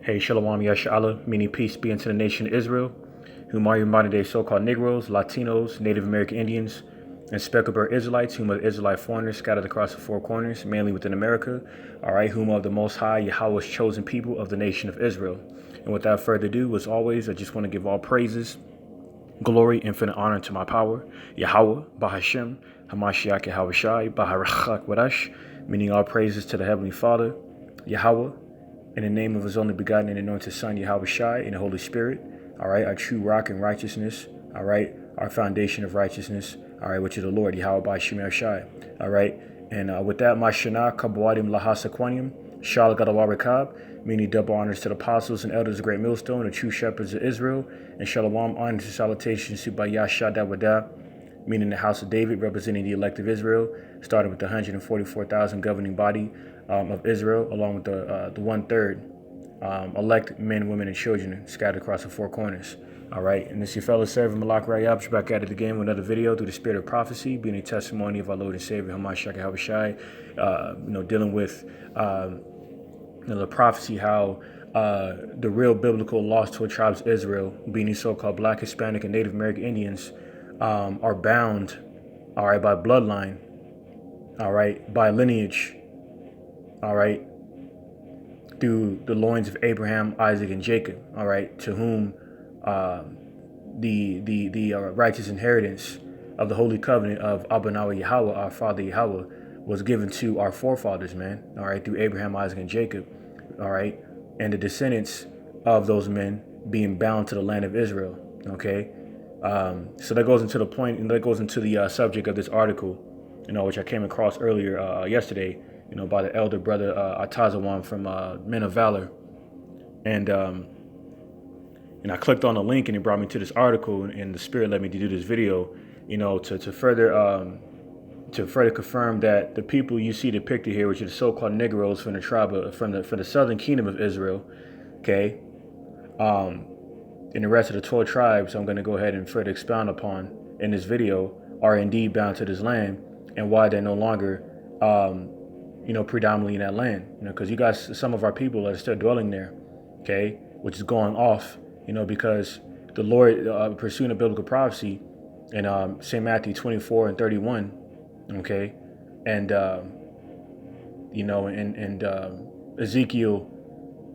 Hey, shalawam yashala, meaning peace be unto the nation of Israel, whom are your modern day so-called negroes, Latinos, Native American Indians, and speckled Israelites, whom are the Israelite foreigners scattered across the four corners, mainly within America, all right, whom are the Most High, Yahawah's chosen people of the nation of Israel. And without further ado, as always, I just want to give all praises, glory, infinite honor to my power, YAHAWAH BAHASHAM YAHAWASHI, barak, meaning all praises to the Heavenly Father, Yahawah, in the name of his only begotten and anointed Son, YAHAWASHI, and the Holy Spirit, all right, our true rock in righteousness, all right, our foundation of righteousness, all right, which is the Lord, YAHAWAH BAHASHAM YAHAWASHI, all right, and with that, Mashana, Kabwadim Lahasaquanium, Shalagawarekab, meaning double honors to the apostles and elders of Great Millstone, the true shepherds of Israel, and Shalawam, honors and salutations to Bayashadawadah, meaning the house of David, representing the elect of Israel, starting with the 144,000 governing body of Israel, along with the 1/3 elect men, women, and children scattered across the four corners. All right, and this your fellow servant Malak Rayab, back at it again with another video through the spirit of prophecy, being a testimony of our Lord and Savior Hamashiach Yahawashi, dealing with the prophecy how the real biblical lost 12 tribes of Israel, being these so-called Black, Hispanic, and Native American Indians, are bound, all right, by bloodline, all right, by lineage, all right, through the loins of Abraham, Isaac, and Jacob, all right, to whom the righteous inheritance of the holy covenant of Abanawa Yahawah, our father Yahawah, was given to our forefathers, man, all right, through Abraham, Isaac, and Jacob, all right, and the descendants of those men being bound to the land of Israel, okay. So that goes into the point, and that goes into the subject of this article, which I came across earlier yesterday, by the elder brother Atazawan from Men of Valor, and I clicked on the link and it brought me to this article, and the Spirit led me to do this video, to further confirm that the people you see depicted here, which are the so-called negroes from the tribe from the southern kingdom of Israel, okay. And the rest of the 12 tribes I'm going to go ahead and further expound upon in this video are indeed bound to this land, and why they're no longer, predominantly in that land, because you got some of our people that are still dwelling there, okay, which is going off, because the Lord, pursuing a biblical prophecy in St. Matthew 24:31, okay, and, Ezekiel,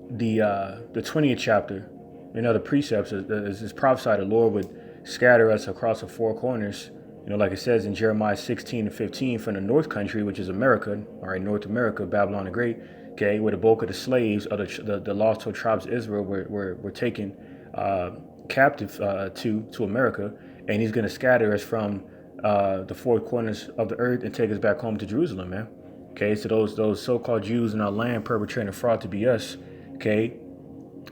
the 20th chapter, the precepts is prophesied the Lord would scatter us across the four corners, like it says in Jeremiah 16:15, from the north country, which is America, all right, North America, Babylon the Great, okay, where the bulk of the slaves of the lost 12 tribes of Israel were taken captive to America, and he's going to scatter us from the four corners of the earth and take us back home to Jerusalem, man. Okay, so those so-called Jews in our land perpetrating fraud to be us, okay,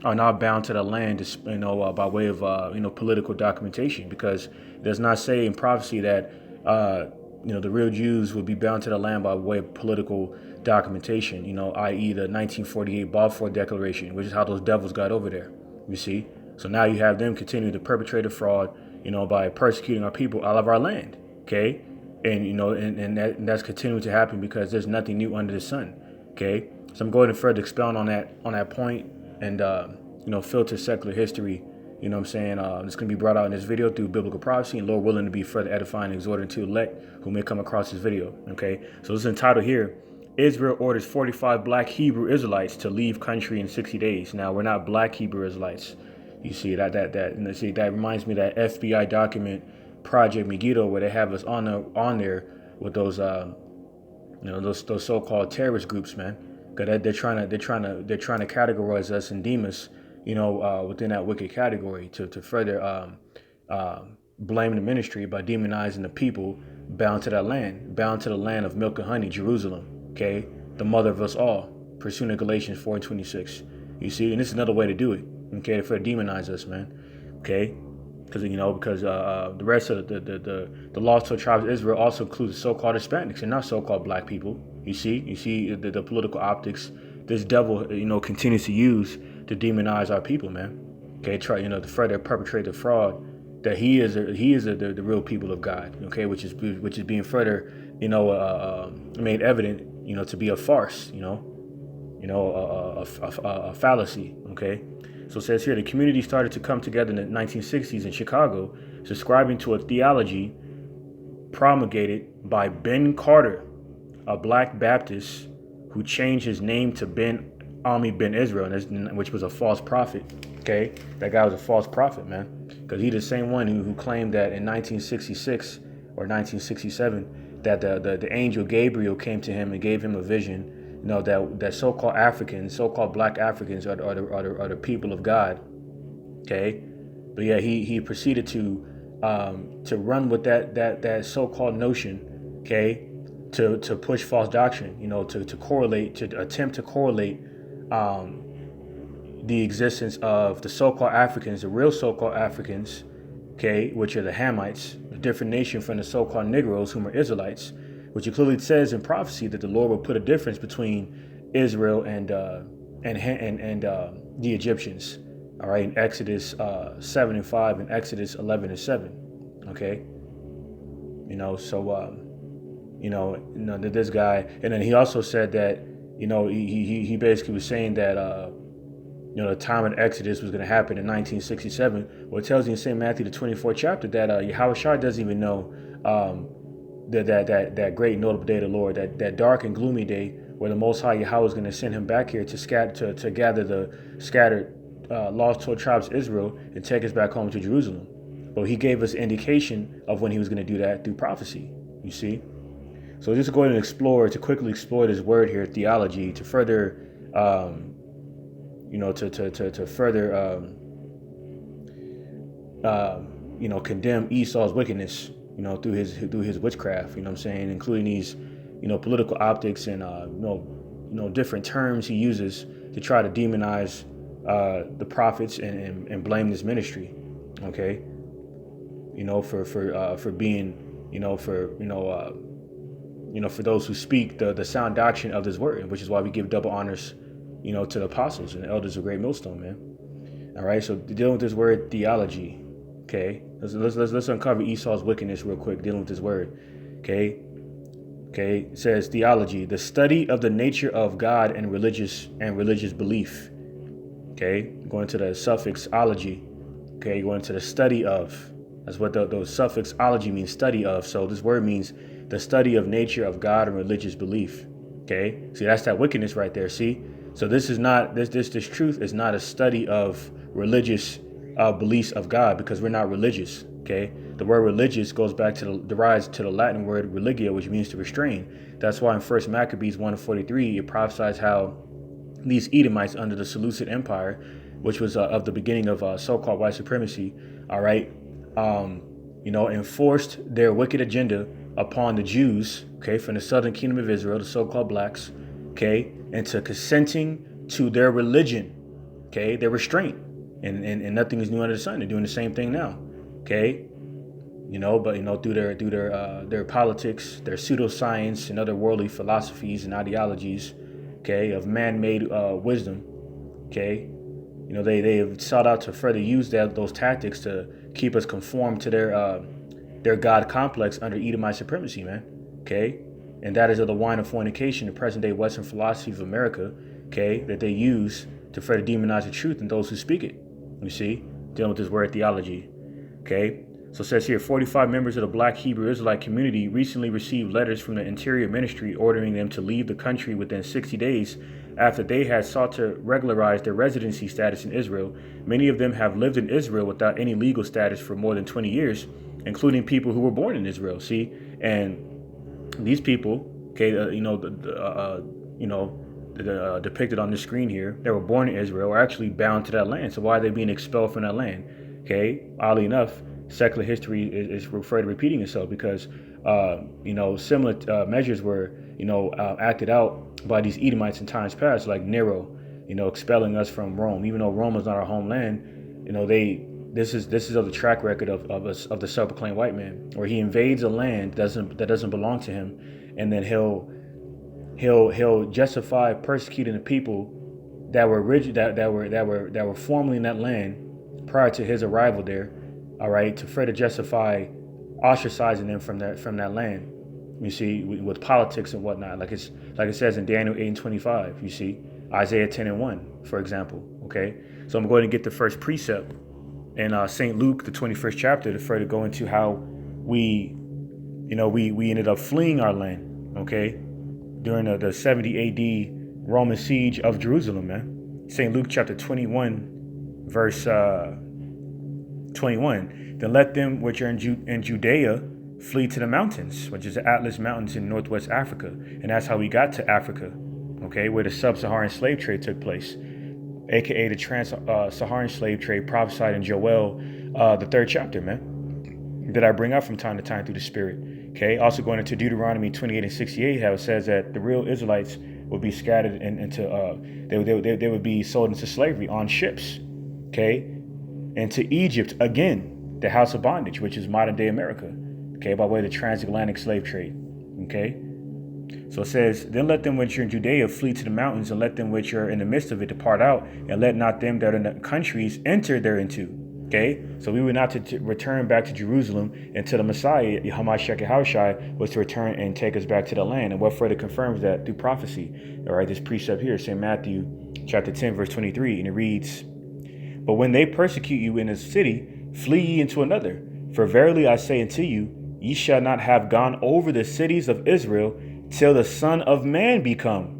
are not bound to the land, by way of political documentation, because it does not say in prophecy that the real Jews would be bound to the land by way of political documentation, i.e. the 1948 Balfour Declaration, which is how those devils got over there. You see, so now you have them continue to perpetrate a fraud, by persecuting our people out of our land, okay, and that's continuing to happen because there's nothing new under the sun, okay. So I'm going to further expound on that point. And, filter secular history, it's going to be brought out in this video through biblical prophecy, and Lord willing to be further edifying and exhorting to elect who may come across this video, okay? So this is entitled here, Israel orders 45 Black Hebrew Israelites to leave country in 60 days. Now, we're not Black Hebrew Israelites. You see, that reminds me of that FBI document, Project Megiddo, where they have us on there with those, those so-called terrorist groups, man. They're trying to categorize us and deem us, within that wicked category to further blame the ministry by demonizing the people bound to that land, bound to the land of milk and honey, Jerusalem. Okay, the mother of us all, pursuing Galatians 4:26. You see, and this is another way to do it. Okay, to further demonize us, man. Okay, because the rest of the lost 12 tribes of Israel also includes the so-called Hispanics and not so-called Black people. You see the political optics this devil, continues to use to demonize our people, man. Okay, try, to further perpetrate the fraud that he is the real people of God. Okay, which is being further, made evident, to be a farce. a fallacy. Okay, so it says here the community started to come together in the 1960s in Chicago, subscribing to a theology promulgated by Ben Carter, a black Baptist who changed his name to Ben Ami Ben Israel, which was a false prophet. Okay, that guy was a false prophet, man, because he's the same one who claimed that in 1966 or 1967 that the angel Gabriel came to him and gave him a vision. That so-called Africans, so-called black Africans are the people of God. Okay, but yeah, he proceeded to run with that so-called notion. Okay, to push false doctrine. To correlate, to attempt to correlate the existence of the so-called Africans, the real so-called Africans, okay, which are the Hamites, a different nation from the so-called negroes, whom are Israelites, which it clearly says in prophecy that the Lord will put a difference between Israel and the Egyptians. All right, in Exodus 7:5 and Exodus 11:7. Okay, that this guy, and then he also said that he basically was saying that the time of Exodus was going to happen in 1967. Well, it tells you in St. Matthew the 24th chapter that YAHAWASHI doesn't even know that great notable day of the Lord, that dark and gloomy day where the Most High Yahweh is going to send him back here to gather the scattered lost 12 tribes of Israel and take us back home to Jerusalem. But he gave us indication of when he was going to do that through prophecy. You see. So just go ahead and quickly explore this word here, theology, to further, to further, condemn Esau's wickedness, through his witchcraft. You know what I'm saying, including these, political optics and different terms he uses to try to demonize the prophets and blame this ministry. Okay, for being, for those who speak the sound doctrine of this word, which is why we give double honors, to the apostles and the elders of Great Millstone, man. All right, so dealing with this word theology. Okay, let's uncover Esau's wickedness real quick. Dealing with this word. Okay, it says theology, the study of the nature of God and religious belief. Okay, going to the suffix ology. Okay, going to the study of. That's what those suffix ology means, study of. So this word means the study of nature of God and religious belief. Okay, see, that's that wickedness right there. See, so this is not this truth is not a study of religious beliefs of God, because we're not religious. Okay, the word religious derives to the Latin word religio, which means to restrain. That's why in 1 Maccabees 1:43 it prophesies how these Edomites under the Seleucid Empire, which was of the beginning of so-called white supremacy, all right, enforced their wicked agenda upon the Jews, okay, from the southern kingdom of Israel, the so-called blacks, okay, into consenting to their religion, okay, their restraint, and nothing is new under the sun. They're doing the same thing now, okay, but through their politics, their pseudoscience, and other worldly philosophies and ideologies, okay, of man-made wisdom, okay, they have sought out to further use those tactics to keep us conformed to their God complex under Edomite supremacy, man. Okay, and that is of the wine of fornication, the present-day Western philosophy of America. Okay, that they use to further demonize the truth and those who speak it. You see, dealing with this word theology. Okay, so it says here, 45 members of the Black Hebrew Israelite community recently received letters from the Interior Ministry ordering them to leave the country within 60 days after they had sought to regularize their residency status in Israel. Many of them have lived in Israel without any legal status for more than 20 years, including people who were born in Israel. See, and these people, okay, depicted on the screen here, they were born in Israel, are actually bound to that land. So why are they being expelled from that land? Okay, oddly enough, secular history is referred to repeating itself because, similar measures were, acted out by these Edomites in times past, like Nero, expelling us from Rome, even though Rome was not our homeland. This is of the track record of the self-proclaimed white man, where he invades a land that doesn't belong to him, and then he'll justify persecuting the people that were formerly in that land prior to his arrival there. All right, to further justify ostracizing them from that land. You see, with politics and whatnot, like it says in Daniel 8:25. You see, Isaiah 10:1, for example. Okay, so I'm going to get the first precept in St. Luke, the 21st chapter, to further go into how we ended up fleeing our land, okay, during the 70 AD Roman siege of Jerusalem, man. St. Luke chapter 21, verse 21. Then let them which are in Judea flee to the mountains, which is the Atlas Mountains in northwest Africa. And that's how we got to Africa, okay, where the sub-Saharan slave trade took place, aka the trans-Saharan slave trade prophesied in Joel, the 3rd chapter, man, that I bring up from time to time through the Spirit. Okay, also going into Deuteronomy 28 and 68, how it says that the real Israelites would be scattered into, they would be sold into slavery on ships, okay, into Egypt again, the house of bondage, which is modern day America, okay, by way of the transatlantic slave trade, okay. So it says, then let them which are in Judea flee to the mountains, and let them which are in the midst of it depart out, and let not them that are in the countries enter thereinto. Okay, so we were not to return back to Jerusalem until the Messiah, YAHAWAH was to return and take us back to the land. And what further confirms that? Through prophecy. All right, this precept here, St. Matthew chapter 10, verse 23, and it reads, but when they persecute you in a city, flee ye into another. For verily I say unto you, ye shall not have gone over the cities of Israel till the Son of Man be come.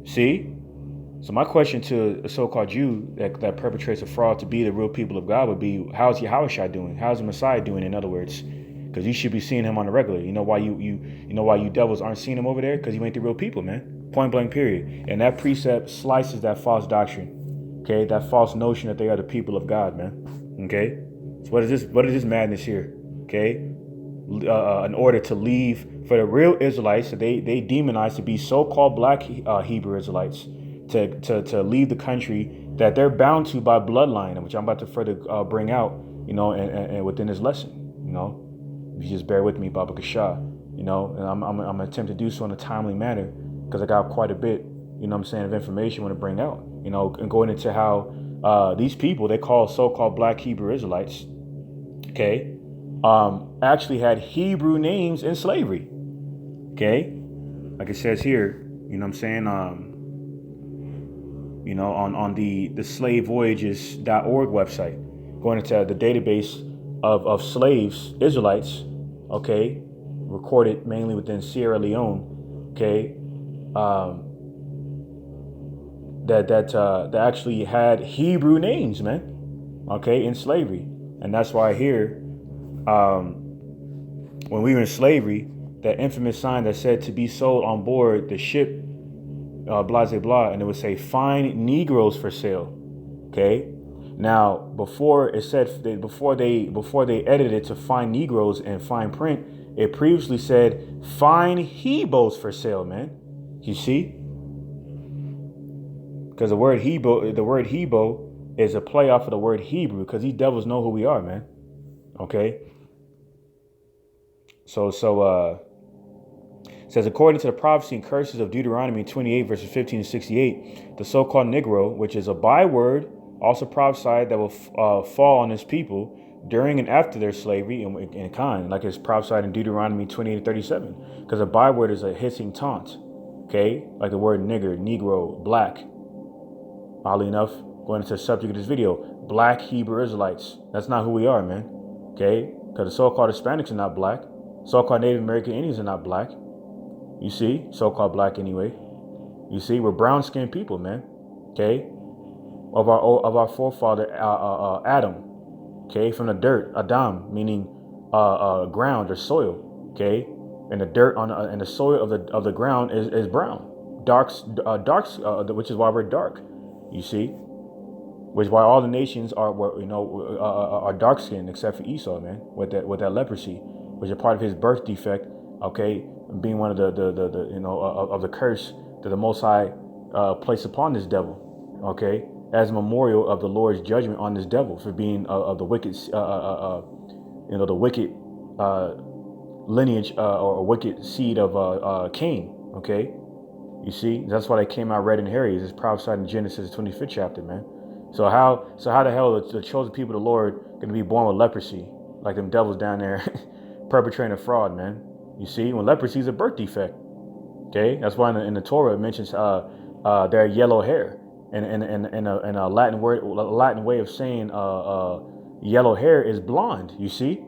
See? So my question to a so-called Jew that perpetrates a fraud to be the real people of God would be, how's Yahawashi doing? How's the Messiah doing, in other words? Because you should be seeing him on the regular. You know why you devils aren't seeing him over there? Because you ain't the real people, man. Point blank, period. And that precept slices that false doctrine. Okay, that false notion that they are the people of God, man. Okay? So what is this madness here? Okay? In order to leave for the real Israelites that they demonize to be so-called black Hebrew Israelites, to leave the country that they're bound to by bloodline, which I'm about to further bring out, and within this lesson, if you just bear with me, Baba Kasha, and I'm gonna attempt to do so in a timely manner, because I got quite a bit, of information I want to bring out, and going into how these people they call so-called black Hebrew Israelites, okay, actually had Hebrew names in slavery, okay, like it says here, on the slavevoyages.org website, going into the database of slaves, Israelites, okay, recorded mainly within Sierra Leone, okay, that actually had Hebrew names, man, okay, in slavery. And that's why here, when we were in slavery, that infamous sign that said to be sold on board the ship, blah, blah, blah, and it would say fine negroes for sale. Okay. Now, before it said before they edited it to fine negroes and fine print, it previously said fine Hebos for sale, man. You see? Because the word Hebo is a play off of the word Hebrew, because these devils know who we are, man. Okay. So it says, according to the prophecy and curses of Deuteronomy 28, verses 15 to 68, the so-called Negro, which is a byword, also prophesied that will fall on his people during and after their slavery in kind, like it's prophesied in Deuteronomy 28 and 37. Because a byword is a hissing taunt, okay? Like the word nigger, Negro, black. Oddly enough, going into the subject of this video, black Hebrew Israelites. That's not who we are, man, okay? Because the so-called Hispanics are not black. So-called Native American Indians are not black. You see, so-called black anyway. You see, we're brown-skinned people, man. Okay, of our forefather Adam. Okay, from the dirt, Adam, meaning ground or soil. Okay, and the dirt and the soil of the ground is brown, darks, which is why we're dark. You see, which is why all the nations are dark-skinned except for Esau, man, with that leprosy, which is part of his birth defect. Okay. Being one of of the curse that the Most High placed upon this devil, okay, as a memorial of the Lord's judgment on this devil for being of the wicked, the wicked lineage or wicked seed of Cain, okay. You see, that's why they came out red and hairy. It's prophesied in Genesis 25th chapter, man. So how the hell are the chosen people of the Lord going to be born with leprosy, like them devils down there perpetrating a fraud, man? You see, when leprosy is a birth defect, okay, that's why in the Torah it mentions their yellow hair. And in a Latin word, Latin way of saying yellow hair is blonde. You see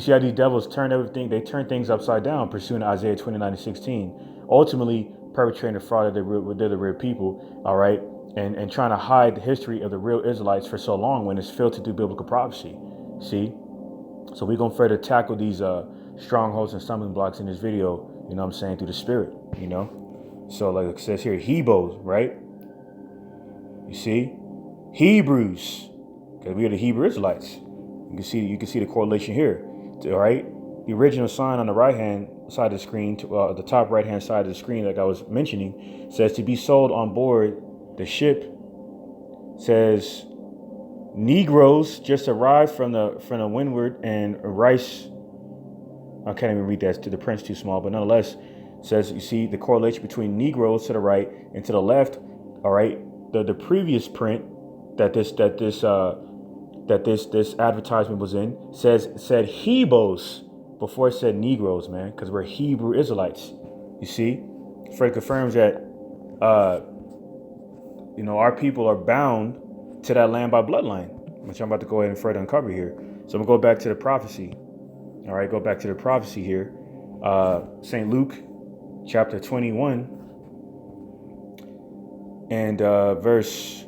how these devils turn everything. They turn things upside down, pursuing Isaiah 29:16, ultimately perpetrating the fraud that they're the real people. All right, and trying to hide the history of the real Israelites for so long when it's filtered through biblical prophecy. See, so we're gonna further tackle these strongholds and stumbling blocks in this video. You know what I'm saying, through the spirit. You know, so like it says here, Hebrews, right? You see, Hebrews, because we are the Hebrew Israelites. You can see the correlation here. All right, the original sign on the right hand side of the screen, the top right hand side of the screen, like I was mentioning, says to be sold on board the ship. Says negroes just arrived from the windward, and rice. I can't even read that. To the print's too small, but nonetheless, says you see the correlation between negroes to the right and to the left. All right. The previous print that this advertisement was in said Hebrews before it said negroes, man, because we're Hebrew Israelites. You see, Fred confirms that our people are bound to that land by bloodline, which I'm about to go ahead and further uncover here. So I'm gonna go back to the prophecy. All right, go back to the prophecy here. St. Luke, chapter 21. And verse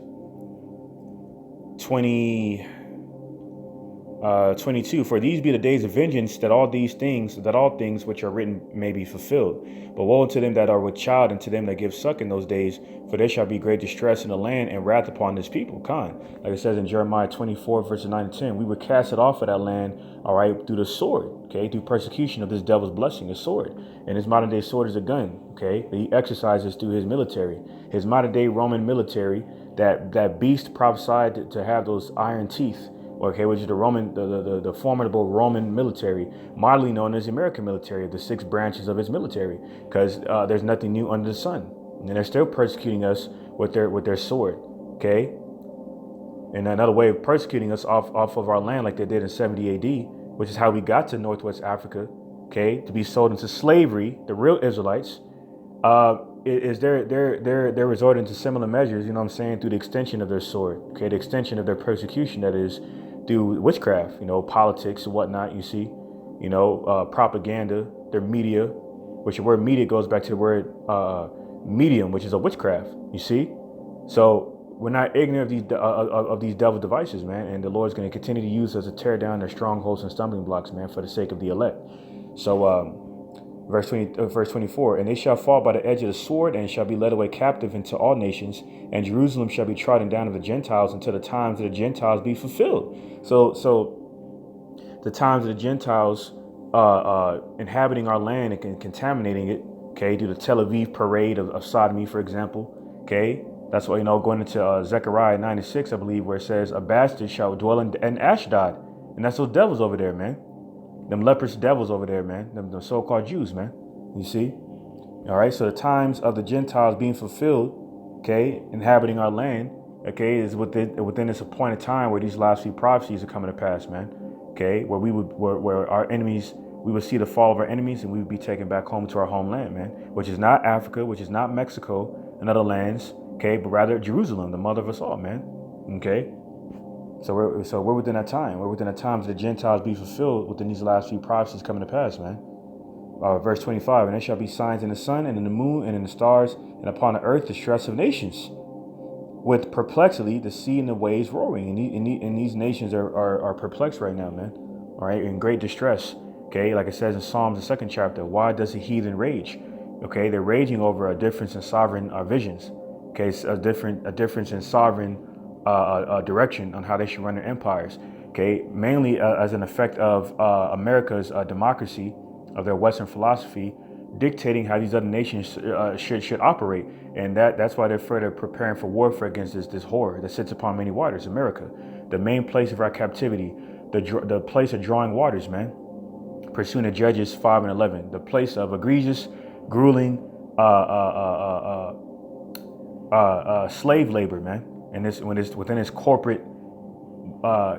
22, for these be the days of vengeance, that all things which are written may be fulfilled. But woe unto them that are with child, and to them that give suck in those days, for there shall be great distress in the land, and wrath upon this people. Like it says in Jeremiah 24, verses 9 and 10, we were casted off of that land, all right, through the sword, okay, through persecution of this devil's blessing, the sword. And his modern day sword is a gun, okay, that he exercises through his military. His modern day Roman military, that beast prophesied to have those iron teeth, okay, which is the formidable Roman military, modernly known as the American military, the 6 branches of its military, because there's nothing new under the sun, and they're still persecuting us with their sword, okay. And another way of persecuting us off of our land, like they did in 70 AD, which is how we got to Northwest Africa, okay, to be sold into slavery. The real Israelites, is they're resorting to similar measures, you know what I'm saying, through the extension of their sword, okay, the extension of their persecution, that is through witchcraft, politics and whatnot, you see, propaganda, their media, which the word media goes back to the word medium, which is a witchcraft, you see. So we're not ignorant of these devil devices, man, and the Lord's going to continue to use us to tear down their strongholds and stumbling blocks, man, for the sake of the elect. So verse 24, and they shall fall by the edge of the sword, and shall be led away captive into all nations, and Jerusalem shall be trodden down of the Gentiles until the times of the Gentiles be fulfilled. So the times of the Gentiles inhabiting our land and contaminating it, okay, do the Tel Aviv parade of sodomy, for example, okay. That's why, going into Zechariah 9:6, I believe, where it says, a bastard shall dwell in Ashdod. And that's those devils over there, man. Them leprous devils over there, man. Them so-called Jews, man. You see? All right, so the times of the Gentiles being fulfilled, okay, inhabiting our land, okay, is within this appointed time where these last few prophecies are coming to pass, man. Okay, where our enemies, we would see the fall of our enemies, and we would be taken back home to our homeland, man, which is not Africa, which is not Mexico and other lands, okay, but rather Jerusalem, the mother of us all, man. Okay, so we're within that time. We're within the times the Gentiles be fulfilled within these last few prophecies coming to pass, man. Verse 25, and there shall be signs in the sun and in the moon and in the stars, and upon the earth the stress of nations, with perplexity the sea and the waves roaring. And these nations are perplexed right now, man. All right, in great distress. Okay, like it says in Psalms, the 2nd chapter, why does the heathen rage? Okay, they're raging over a difference in sovereign visions. Okay, it's a difference in sovereign direction on how they should run their empires. Okay, mainly as an effect of America's democracy, of their Western philosophy, dictating how these other nations should operate, and that's why they're further preparing for warfare against this horror that sits upon many waters, America, the main place of our captivity, the place of drawing waters, man. Pursuing the Judges 5 and 11, the place of egregious, grueling slave labor, man, and within this corporate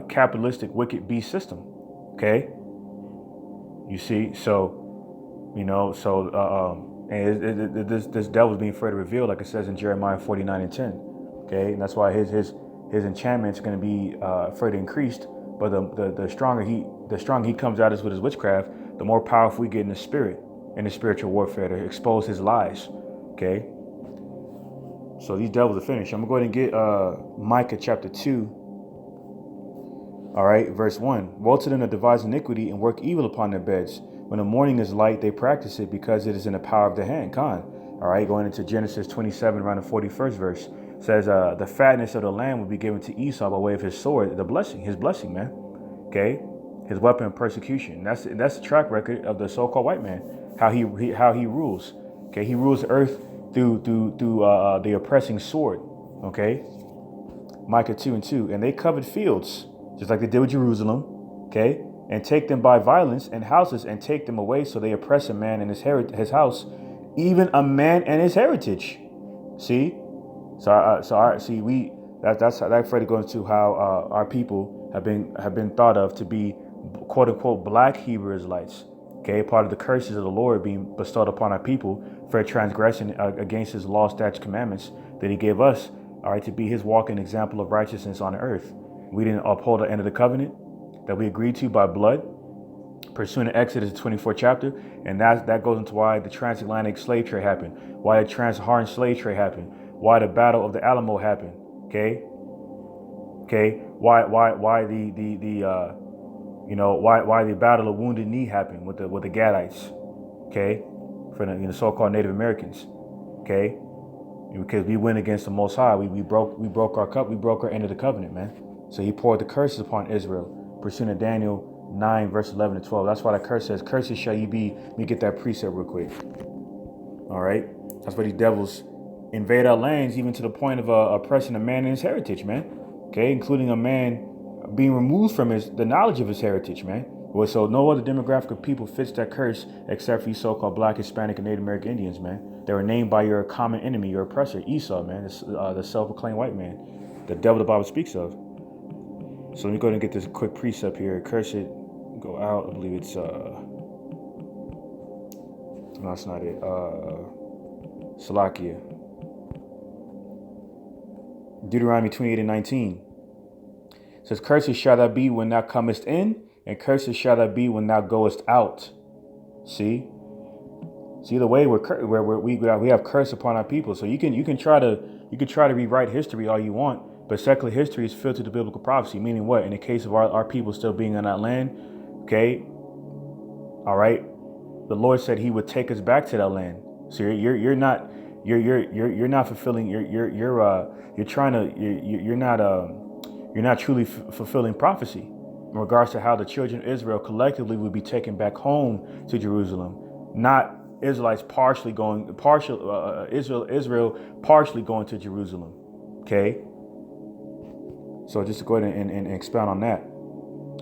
capitalistic wicked beast system. Okay, you see, so And this devil is being further revealed, like it says in Jeremiah 49:10. Okay, and that's why his enchantment is going to be further increased. But the stronger he comes at us with his witchcraft, the more powerful we get in the spirit, in the spiritual warfare to expose his lies. Okay. So these devils are finished. I'm going to go ahead and get Micah chapter 2. All right, verse 1. Woe to them that devise iniquity and work evil upon their beds. When the morning is light, they practice it because it is in the power of the hand. Con. All right, going into Genesis 27, around the 41st verse. Says the fatness of the land will be given to Esau by way of his sword, his blessing, man. Okay, his weapon of persecution. That's the track record of the so-called white man. How he rules. Okay, he rules the earth through the oppressing sword. Okay, Micah 2:2. And they covered fields, just like they did with Jerusalem. Okay, and take them by violence, and houses, and take them away. So they oppress a man and his house, even a man and his heritage. See. That further goes into how our people have been thought of to be, quote unquote, black Hebrew Israelites. Okay, part of the curses of the Lord being bestowed upon our people for transgression against His law, statutes, commandments that He gave us. All right, to be His walking example of righteousness on the earth. We didn't uphold the end of the covenant that we agreed to by blood, pursuant to Exodus 24th chapter, and that goes into why the transatlantic slave trade happened, why the trans-Saharan slave trade happened. Why the battle of the Alamo happened? Okay. Why the battle of Wounded Knee happened with the Gadites? Okay, for the so-called Native Americans. Okay, because we went against the Most High. We broke our end of the covenant, man. So He poured the curses upon Israel, pursuant to Daniel 9 verse 11 to 12. That's why that curse says, "Curses shall ye be." Let me get that precept real quick. All right, that's what these devils invade our lands, even to the point of oppressing a man and his heritage, man. Okay, including a man being removed from the knowledge of his heritage, man. Well, so no other demographic of people fits that curse except for you so-called Black, Hispanic, and Native American Indians, man. They were named by your common enemy, your oppressor, Esau, man, the self-proclaimed white man, the devil the Bible speaks of. So let me go ahead and get this quick precept here. Curse it, go out. I believe it's no, that's not it. Salakia. Deuteronomy 28:19 says, "Curses shall thou be when thou comest in, and curses shall thou be when thou goest out." See the way we have curse upon our people. So you can try to rewrite history all you want, but secular history is filtered to biblical prophecy. Meaning what? In the case of our people still being on that land, okay, all right, the Lord said He would take us back to that land. So you're not fulfilling. You're not truly fulfilling prophecy in regards to how the children of Israel collectively would be taken back home to Jerusalem, not Israelites Israel partially going to Jerusalem. Okay. So just to go ahead and expound on that.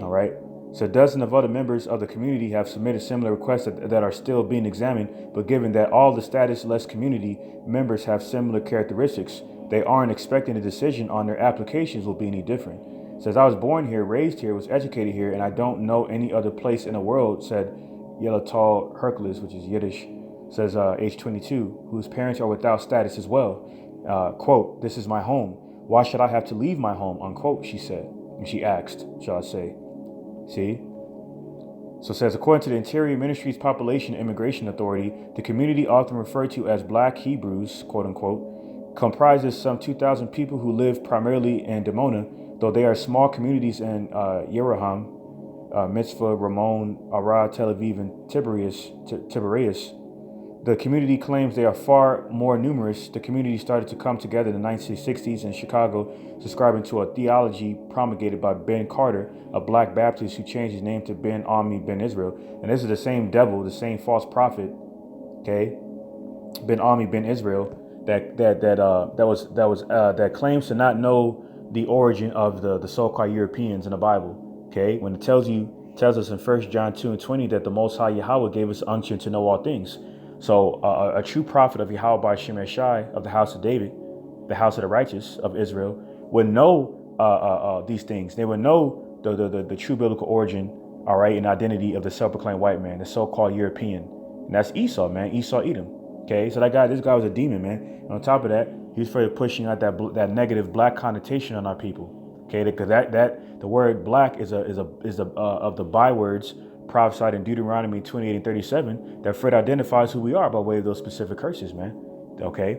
All right. So a dozen of other members of the community have submitted similar requests that are still being examined, but given that all the statusless community members have similar characteristics, they aren't expecting a decision on their applications will be any different. It says, "I was born here, raised here, was educated here, and I don't know any other place in the world," said Yelatal Hercules, which is Yiddish, says age 22, whose parents are without status as well. Quote, "This is my home. Why should I have to leave my home?" Unquote, she said. And she asked, shall I say. See? So it says, according to the Interior Ministry's Population and Immigration Authority, the community often referred to as Black Hebrews, quote unquote, comprises some 2,000 people who live primarily in Dimona, though they are small communities in Yeraham, Mitzvah, Ramon, Arad, Tel Aviv, and Tiberias. The community claims they are far more numerous. The community started to come together in the 1960s in Chicago, subscribing to a theology promulgated by Ben Carter, a Black Baptist who changed his name to Ben Ami Ben Israel. And this is the same devil, the same false prophet, okay, Ben Ami Ben Israel, that claims to not know the origin of the so-called Europeans in the Bible. Okay, when it tells us in 1 John 2:20 that the Most High Yahawah gave us unction to know all things. So a true prophet of YAHAWAH BAHASHAM YAHAWASHI, of the house of David, the house of the righteous of Israel, would know these things. They would know the true biblical origin, all right, and identity of the self-proclaimed white man, the so-called European. And that's Esau, man, Esau, Edom. Okay, so this guy was a demon, man. And on top of that, he was further pushing out that negative black connotation on our people. Okay, because the word black is of the bywords prophesied in Deuteronomy 28 and 37 that further identifies who we are by way of those specific curses, man. Okay.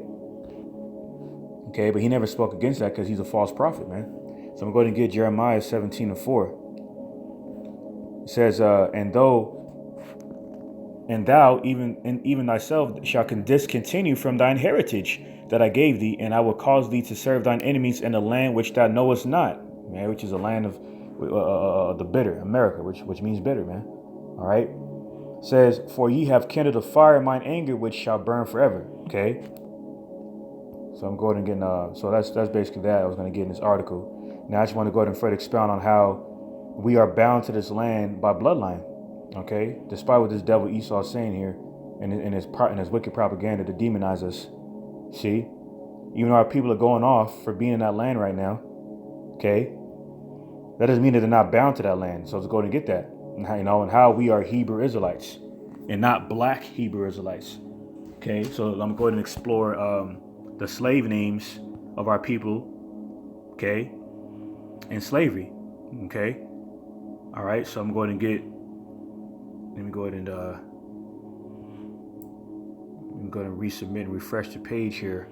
Okay, but he never spoke against that because he's a false prophet, man. So I'm going to go ahead and get Jeremiah 17 and 4. It says, and thou even thyself shall discontinue from thine heritage that I gave thee, and I will cause thee to serve thine enemies in a land which thou knowest not, man, which is a land of the bitter, America, which means bitter, man. All right. It says, for ye have kindled a fire in mine anger, which shall burn forever. Okay. So I'm going to get so that's basically that I was going to get in this article. Now I just want to go ahead and further expound on how we are bound to this land by bloodline. Okay, despite what this devil Esau is saying here, and his wicked propaganda to demonize us. See, even though our people are going off for being in that land right now. Okay, that doesn't mean that they're not bound to that land. So let's go ahead and get that, and how we are Hebrew Israelites and not black Hebrew Israelites. Okay, so I'm going to go ahead and explore the slave names of our people, okay, in slavery, okay. All right, so I'm going to let me go ahead and resubmit and refresh the page here.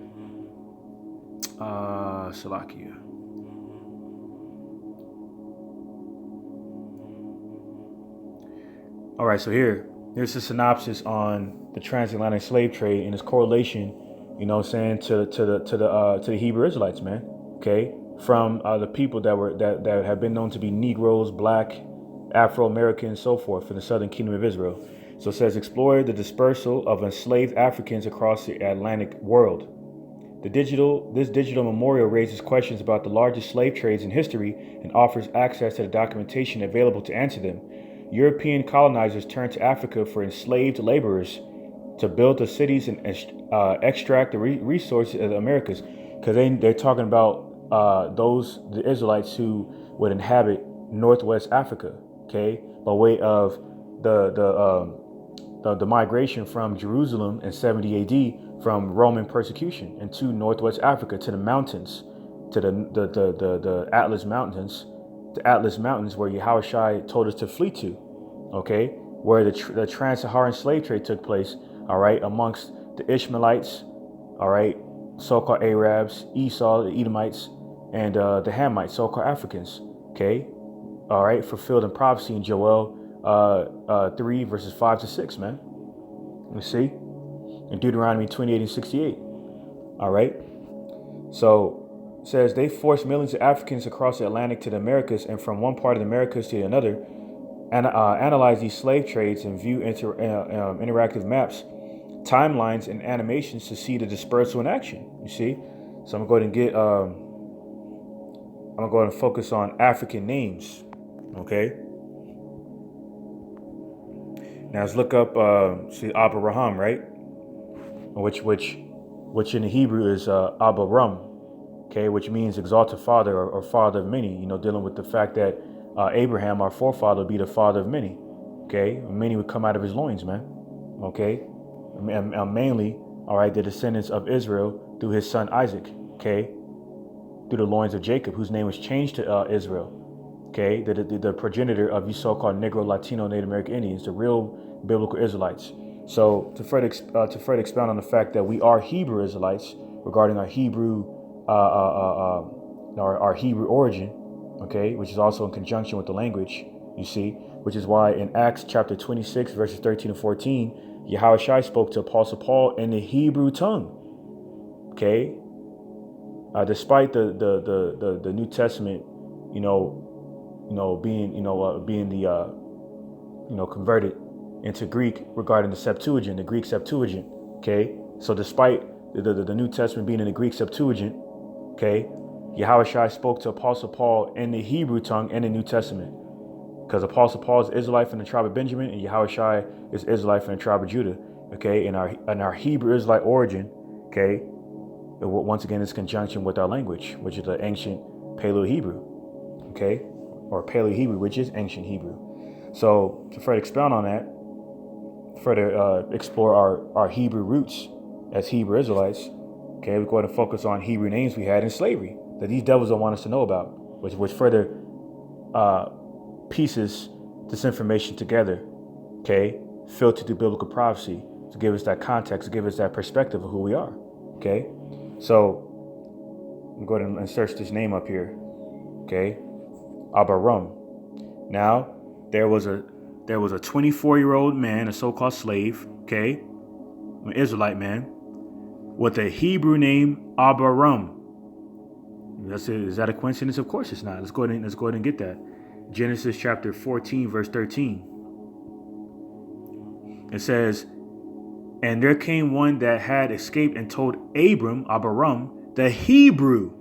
Salakia. All right, so here's a synopsis on the transatlantic slave trade and its correlation, to the Hebrew Israelites, man. Okay, from the people that have been known to be Negroes, black, Afro-Americans, so forth in the southern kingdom of Israel. So it says, explore the dispersal of enslaved Africans across the Atlantic world. This digital memorial raises questions about the largest slave trades in history and offers access to the documentation available to answer them. European colonizers turned to Africa for enslaved laborers to build the cities and extract the resources of the Americas, because they're talking about the Israelites who would inhabit Northwest Africa, okay, by way of the migration from Jerusalem in 70 AD from Roman persecution into Northwest Africa to the mountains, to the Atlas Mountains, where Yahawashi told us to flee to, okay, where the trans-Saharan slave trade took place, all right, amongst the Ishmaelites, all right, so-called Arabs, Esau, the Edomites, and the Hamites, so-called Africans, okay, all right, fulfilled in prophecy in Joel 3 verses 5 to 6, man. You see, in Deuteronomy 28 and 68, all right. So it says they forced millions of Africans across the Atlantic to the Americas, and from one part of the Americas to another, and analyze these slave trades and view interactive maps, timelines, and animations to see the dispersal in action. You see, so I'm going to go ahead and focus on African names. Okay. Now let's look up see Abraham, right? Which in the Hebrew is Abaram, okay, which means exalted father or father of many. Dealing with the fact that Abraham, our forefather, would be the father of many. Okay, many would come out of his loins, man. Okay, mainly, all right, the descendants of Israel through his son Isaac. Okay, through the loins of Jacob, whose name was changed to Israel. Okay, the progenitor of these so-called Negro, Latino, Native American Indians, the real biblical Israelites. So to further expound on the fact that we are Hebrew Israelites regarding our Hebrew our Hebrew origin, okay, which is also in conjunction with the language, you see, which is why in Acts chapter 26 verses 13 and 14, Yahawashi spoke to Apostle Paul in the Hebrew tongue. Okay, despite the New Testament, being converted into Greek regarding the Septuagint, the Greek Septuagint. Okay, so despite the New Testament being in the Greek Septuagint, okay, Yahawashi spoke to Apostle Paul in the Hebrew tongue in the New Testament, because Apostle Paul is Israelite from the tribe of Benjamin, and Yahawashi is Israelite from the tribe of Judah. Okay, in our Hebrew Israelite origin, okay, once again, it's conjunction with our language, which is the ancient Paleo-Hebrew, okay, or Paleo-Hebrew, which is ancient Hebrew. So to further expound on that, further explore our Hebrew roots, as Hebrew Israelites. Okay, we're going to focus on Hebrew names we had in slavery that these devils don't want us to know about, which further pieces this information together, okay, filtered through biblical prophecy to give us that context, to give us that perspective of who we are. Okay, so I'm going to search this name up here. Okay, Abaram. Now there was a 24-year-old man, a so-called slave, okay, an Israelite man, with a Hebrew name Abaram. Is that a coincidence? Of course it's not. Let's go ahead and get that. Genesis chapter 14, verse 13. It says, and there came one that had escaped and told Abaram, the Hebrew,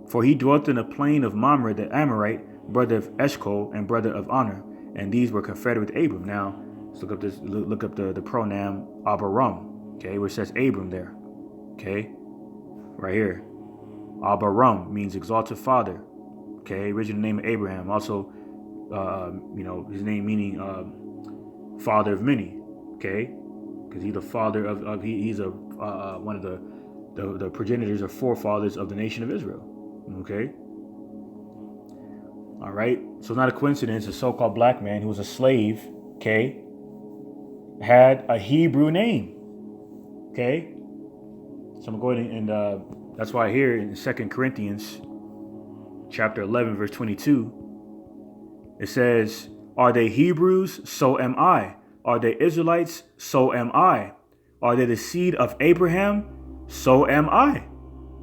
for he dwelt in the plain of Mamre, the Amorite, brother of Eshcol and brother of Honor, and these were confederate with Abram. Now let's look up the pronoun Abaram. Okay, where it says Abram there. Okay, right here. Abaram means exalted father. Okay, original name of Abraham. Also, his name meaning father of many. Okay, because he's the father of he's one of the progenitors or forefathers of the nation of Israel. Okay. All right. So it's not a coincidence. A so-called black man who was a slave, okay, had a Hebrew name. Okay. So I'm going and that's why here in 2 Corinthians chapter 11, verse 22, it says, are they Hebrews? So am I. Are they Israelites? So am I. Are they the seed of Abraham? So am I.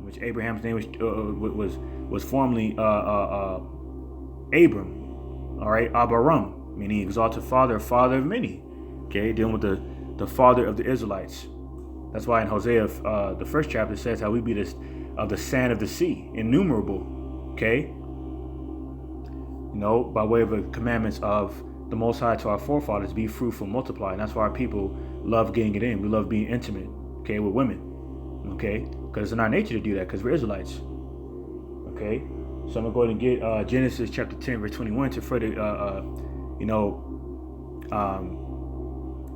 Which Abraham's name was formerly Abram. All right, Abaram, meaning exalted father, father of many. Okay, dealing with the father of the Israelites. That's why in Hosea, the first chapter says how we be of the sand of the sea, innumerable. Okay, by way of the commandments of the Most High to our forefathers, be fruitful, multiply. And that's why our people love getting it in. We love being intimate, okay, with women, okay, because it's in our nature to do that because we're Israelites. Okay, so I'm gonna go ahead and get Genesis chapter 10, verse 21 to further,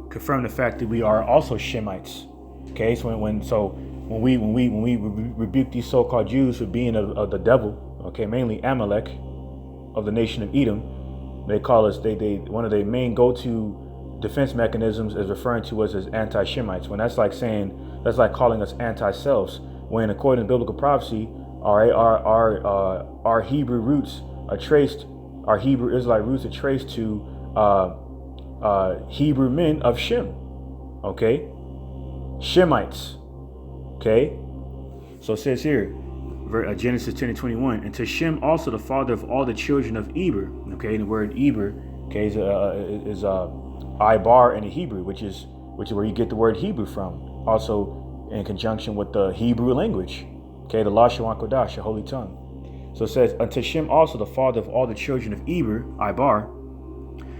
confirm the fact that we are also Shemites. Okay, so when we rebuke these so-called Jews for being of the devil, okay, mainly Amalek of the nation of Edom, they call us, they one of their main go-to defense mechanisms is referring to us as anti-Shemites. When that's like calling us anti-selves. When according to biblical prophecy, our Hebrew roots are traced, our Hebrew Israelite roots are traced to Hebrew men of Shem. Okay, Shemites. Okay, so it says here, Genesis 10 and 21, and to Shem also the father of all the children of Eber. Okay, the word Eber, okay, is Ibar in the Hebrew, which is where you get the word Hebrew from. Also in conjunction with the Hebrew language. Okay, the Lashon Kodash, the holy tongue. So it says, unto Shem also the father of all the children of Eber, Ibar,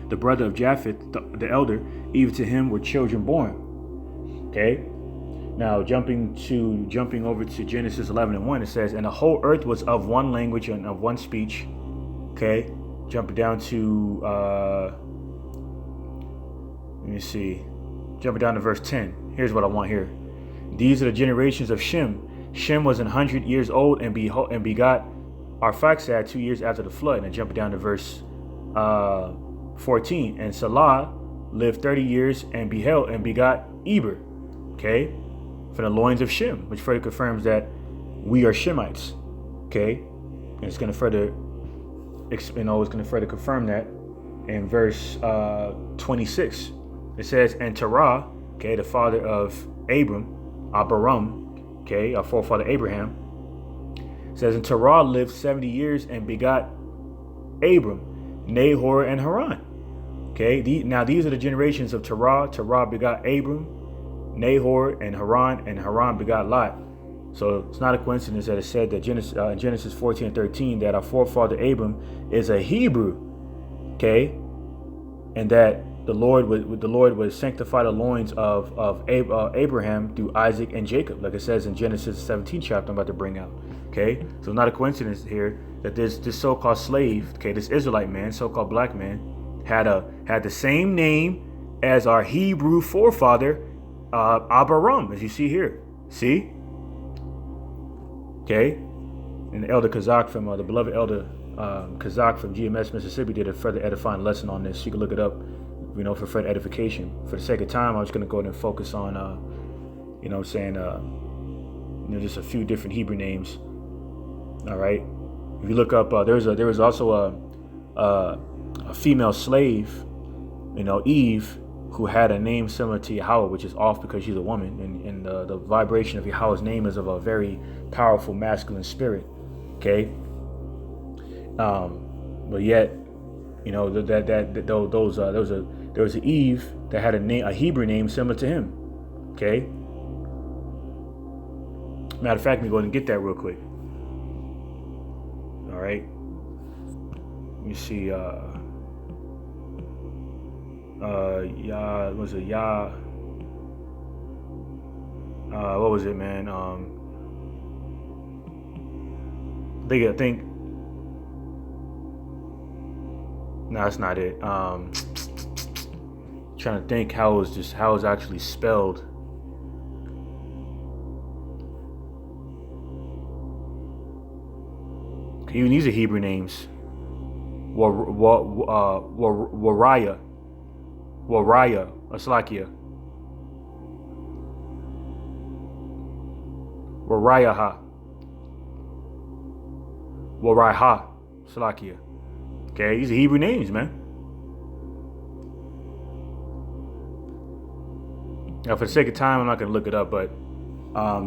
the brother of Japheth, the elder, even to him were children born. Okay. Now jumping over to Genesis 11 and 1, it says, and the whole earth was of one language and of one speech. Okay, jumping down to jumping down to verse 10. Here's what I want here. These are the generations of Shem. Shem was 100 years old and begot Arphaxad 2 years after the flood. And jumping down to verse 14, and Salah lived 30 years and begot Eber. Okay, from the loins of Shem, which further confirms that we are Shemites. Okay, and it's going to further, confirm that in verse 26. It says, and Terah, okay, the father of Abaram, okay, our forefather Abraham, says, and Terah lived 70 years and begot Abram, Nahor, and Haran. Okay, now these are the generations of Terah. Terah begot Abram, Nahor, and Haran begot Lot. So it's not a coincidence that it said that Genesis 14 and 13 that our forefather Abram is a Hebrew, okay, and that the Lord would sanctify the loins of Abraham through Isaac and Jacob, like it says in Genesis 17 chapter I'm about to bring out. Okay, so it's not a coincidence here that this so-called slave, okay, this Israelite man, so-called black man, had the same name as our Hebrew forefather Abaram, as you see here. See? Okay? And the elder Kazak from the beloved elder Kazak from GMS Mississippi did a further edifying lesson on this. You can look it up, for further edification. For the sake of time, I was going to go ahead and focus on, just a few different Hebrew names. All right. If you look up, there was also a female slave, Eve, who had a name similar to Yahweh, which is off because she's a woman, and the vibration of Yahweh's name is of a very powerful masculine spirit. Okay. But yet, there was an Eve that had a Hebrew name similar to him. Okay. Matter of fact, let me go ahead and get that real quick. All right. Let me see. What was it, man? I think. No, that's not it. Trying to think how it's actually spelled. Even these are Hebrew names. Waraya, Aslakia. Waraiha, Slakia. Okay, these are Hebrew names, man. Now, for the sake of time, I'm not going to look it up, but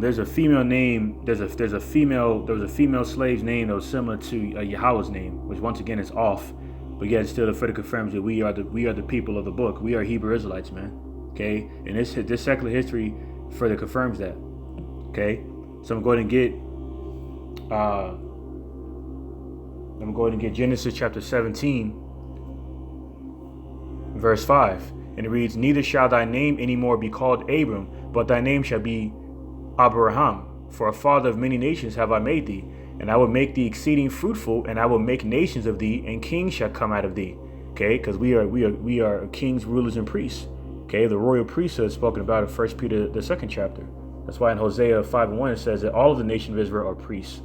there's a female name. There was a female slave's name that was similar to Yahweh's name, which once again is off, but yet still further confirms that we are the people of the book. We are Hebrew Israelites, man. Okay, and this secular history further confirms that. Okay, so I'm going to get Genesis chapter 17, verse 5, and it reads, "Neither shall thy name any more be called Abram, but thy name shall be Abraham, for a father of many nations have I made thee, and I will make thee exceeding fruitful, and I will make nations of thee, and kings shall come out of thee." Okay, because we are kings, rulers, and priests. Okay, the royal priesthood is spoken about in 1 Peter the 2nd chapter. That's why in Hosea 5:1 it says that all of the nation of Israel are priests.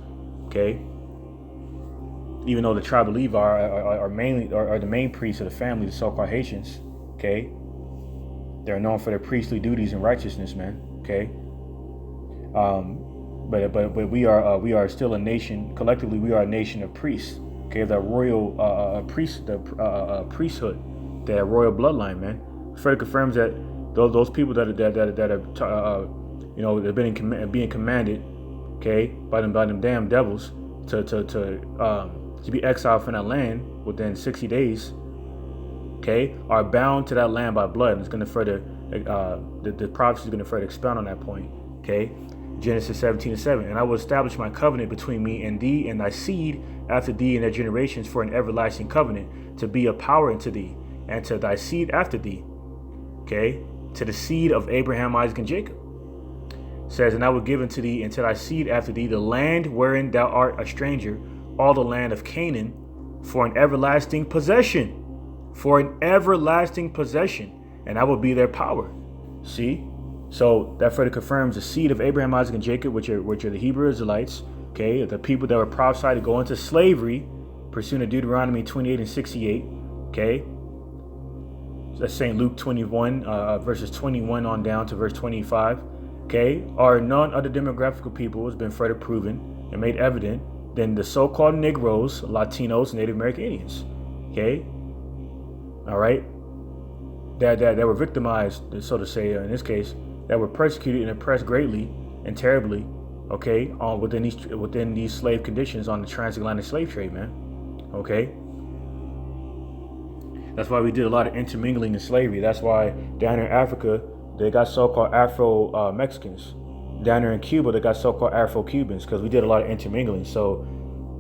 Okay, even though the tribe of Levi are the main priests of the family, the so-called Haitians. Okay, they're known for their priestly duties and righteousness, man. Okay. But we are still a nation. Collectively, we are a nation of priests. Okay, the royal priesthood, that royal bloodline, man. Further confirms that those people that are they've been being commanded, okay, by them damn devils to be exiled from that land within 60 days. Okay, are bound to that land by blood. And it's going to further the prophecy is going to further expound on that point. Okay. Genesis 17:7, "And I will establish my covenant between me and thee and thy seed after thee and their generations for an everlasting covenant, to be a power unto thee, and to thy seed after thee." Okay, to the seed of Abraham, Isaac, and Jacob. It says, "And I will give unto thee and to thy seed after thee the land wherein thou art a stranger, all the land of Canaan, for an everlasting possession. For an everlasting possession, and I will be their power." See? So that further confirms the seed of Abraham, Isaac, and Jacob, which are the Hebrew Israelites, okay, the people that were prophesied to go into slavery, pursuant to Deuteronomy 28:68, okay. That's St. Luke 21, verses 21 on down to verse 25, okay, are none other demographical people has been further proven and made evident than the so-called negroes, Latinos, Native American Indians, okay, all right, that were victimized, so to say, in this case, that were persecuted and oppressed greatly and terribly, okay, within these slave conditions on the transatlantic slave trade, man. Okay, that's why we did a lot of intermingling in slavery. That's why down in Africa they got so-called Afro Mexicans. Down there in Cuba they got so-called Afro Cubans, because we did a lot of intermingling. So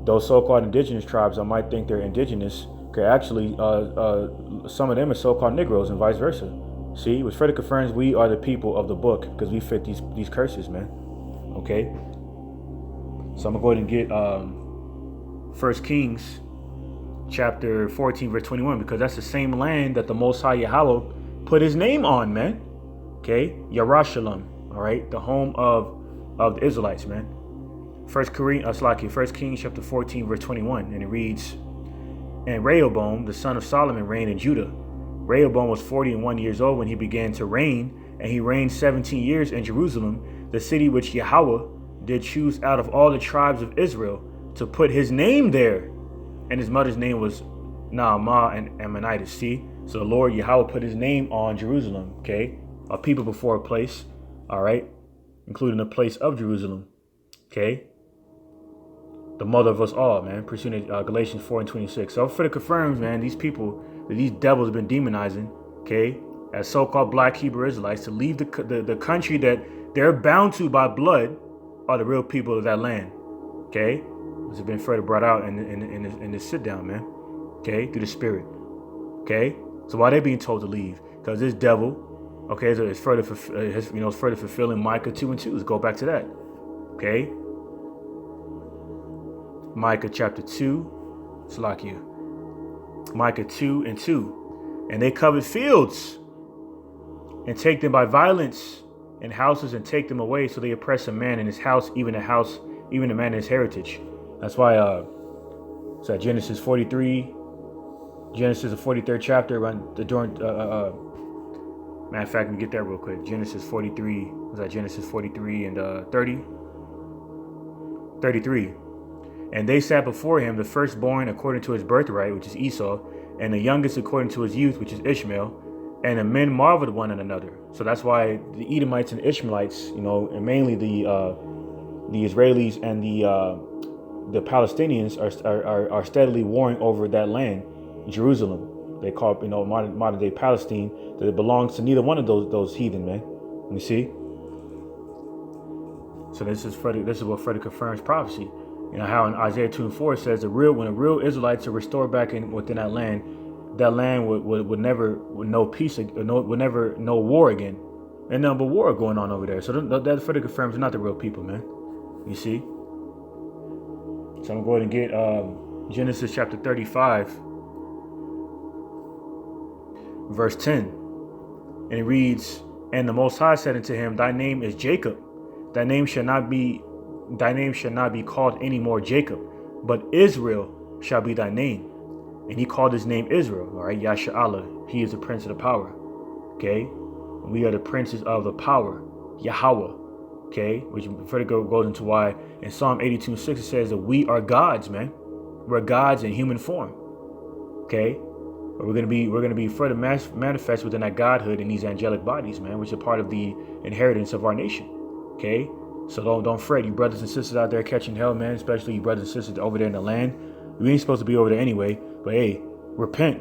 those so-called indigenous tribes that might think they're indigenous, okay, actually some of them are so-called negroes and vice versa. See, which further confirms we are the people of the book, because we fit these curses, man. Okay, so I'm gonna go ahead and get 1 Kings chapter 14 verse 21, because that's the same land that the Most High Yahweh put his name on, man. Okay, Yerushalayim, all right, the home of the Israelites, man. First Kings chapter 14 verse 21, and it reads, "And Rehoboam, the son of Solomon, reigned in Judah. Rehoboam was 41 years old when he began to reign, and he reigned 17 years in Jerusalem, the city which Yahawah did choose out of all the tribes of Israel to put his name there. And his mother's name was Naamah and Ammonitis." See, so the Lord Yahawah put his name on Jerusalem. Okay, a people before a place. All right, including the place of Jerusalem. Okay, the mother of us all, man. Pursuing Galatians 4 and 26. So for the confirms, man, these people, these devils have been demonizing, okay, as so-called black Hebrew Israelites to leave the country that they're bound to by blood, are the real people of that land. Okay, this has been further brought out in this sit down, man. Okay, through the Spirit. Okay, so why are they being told to leave? Because this devil, okay, it's further fulfilling Micah 2 and 2. Let's go back to that. Okay, Micah chapter 2, Salakia. Micah 2 and 2. "And they covet fields and take them by violence, and houses and take them away, so they oppress a man in his house, even a man in his heritage." That's why so Genesis 43, Genesis the 43rd chapter, around the matter of fact, let me get that real quick. Genesis 43, was that Genesis 43 and 33. "And they sat before him, the firstborn according to his birthright, which is Esau, and the youngest according to his youth, which is Ishmael. And the men marveled one at another." So that's why the Edomites and Ishmaelites, and mainly the Israelis and the Palestinians are steadily warring over that land, Jerusalem. They call it, modern day Palestine, that it belongs to neither one of those heathen, man. You see? So this is what further confirms prophecy. How in Isaiah 2 and 4 it says when the real Israelites are restored back within that land would never know peace, would never know war again. And but war going on over there. So that further confirms they're not the real people, man. You see? So I'm going to get Genesis chapter 35, verse 10. And it reads, "And the Most High said unto him, Thy name is Jacob. Thy name shall not be called any more Jacob, but Israel shall be thy name." And he called his name Israel, all right, Yasha'Allah. He is the prince of the power, okay? We are the princes of the power, Yahawah, okay? Which further goes into why in Psalm 82:6 it says that we are gods, man. We're gods in human form, okay? We're gonna be further manifest within that godhood in these angelic bodies, man, which are part of the inheritance of our nation, okay? So don't fret, you brothers and sisters out there catching hell, man, especially you brothers and sisters over there in the land. We ain't supposed to be over there anyway, but hey, repent,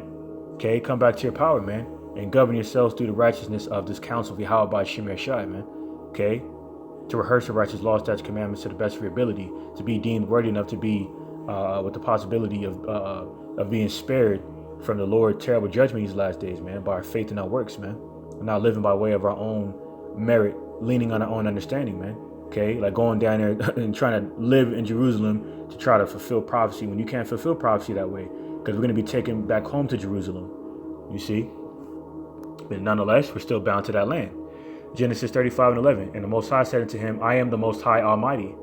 okay? Come back to your power, man, and govern yourselves through the righteousness of this council of YAHAWAH BAHASHAM YAHAWASHI, man, okay? To rehearse the righteous laws, statutes, commandments to the best of your ability, to be deemed worthy enough to be with the possibility of being spared from the Lord's terrible judgment these last days, man, by our faith and our works, man. We're not living by way of our own merit, leaning on our own understanding, man. Okay, like going down there and trying to live in Jerusalem to try to fulfill prophecy when you can't fulfill prophecy that way, because we're going to be taken back home to Jerusalem, you see. But nonetheless, we're still bound to that land. Genesis 35 and 11. "And the Most High said unto him, I am the Most High Almighty.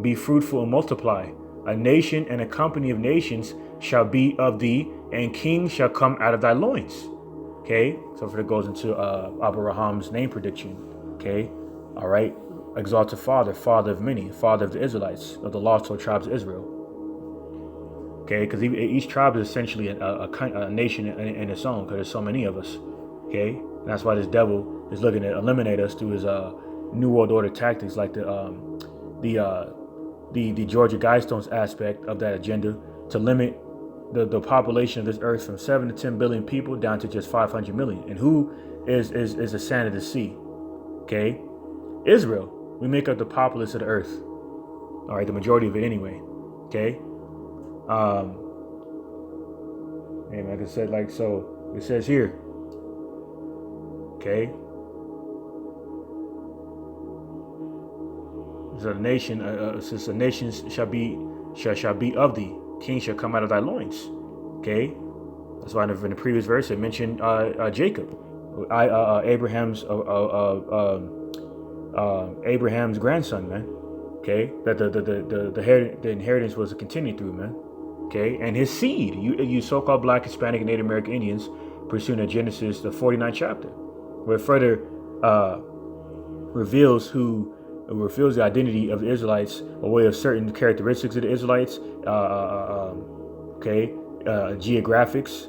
Be fruitful and multiply. A nation and a company of nations shall be of thee, and kings shall come out of thy loins." Okay, so if it goes into Abraham's name prediction. Okay, all right. Exalted Father, Father of many, Father of the Israelites, of the lost 12 tribes of Israel. Okay, because each tribe is essentially a nation in its own, because there's so many of us. Okay, and that's why this devil is looking to eliminate us through his New World Order tactics, like the Georgia Guidestones aspect of that agenda, to limit the population of this earth from 7 to 10 billion people down to just 500 million. And who is the sand of the sea? Okay, Israel. We make up the populace of the earth. All right, the majority of it anyway. Okay. And like I said, so it says here. Okay. So the nation, since the nations shall be of thee, kings shall come out of thy loins. Okay. That's why in the previous verse it mentioned Jacob. Abraham's grandson, man. Okay, that the inheritance was continued through, man. Okay, and his seed, you so-called Black, Hispanic, and Native American Indians, pursuing the Genesis, the 49th chapter, where it further reveals the identity of the Israelites, a way of certain characteristics of the Israelites, geographics,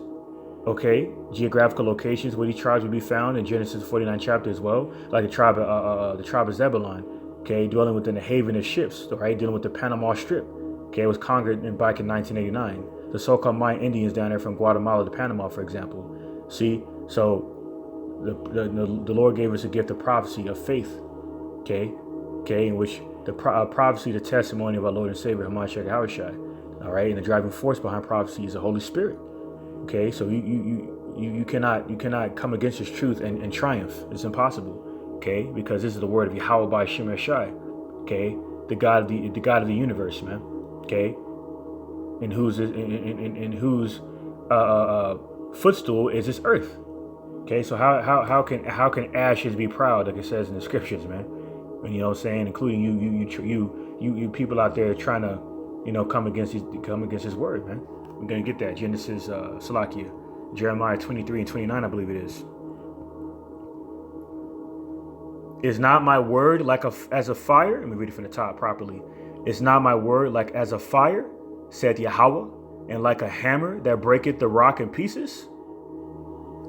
geographical locations where these tribes would be found in Genesis 49 chapter as well, like the tribe of Zebulon, dwelling within the haven of ships, right, dealing with the Panama Strip, it was conquered back in 1989. The so-called Mayan Indians down there from Guatemala to Panama, for example. See, so the Lord gave us a gift of prophecy, of faith, in which the prophecy, the testimony of our Lord and Savior Hamashiach Yahawashi, all right, and the driving force behind prophecy is the Holy Spirit. Okay, so you cannot come against His truth and triumph. It's impossible. Okay, because this is the word of YAHAWAH BAHASHAM YAHAWASHI. Okay, the God of the universe, man. Okay, in whose footstool is this earth. Okay, so how can ashes be proud, like it says in the scriptures, man? And you know what I'm saying, including you people out there trying to come against His word, man. We're gonna get that Genesis, Jeremiah 23 and 29, I believe it is. Is not my word like as a fire? Let me read it from the top properly. Is not my word like as a fire, said Yahawah, and like a hammer that breaketh the rock in pieces?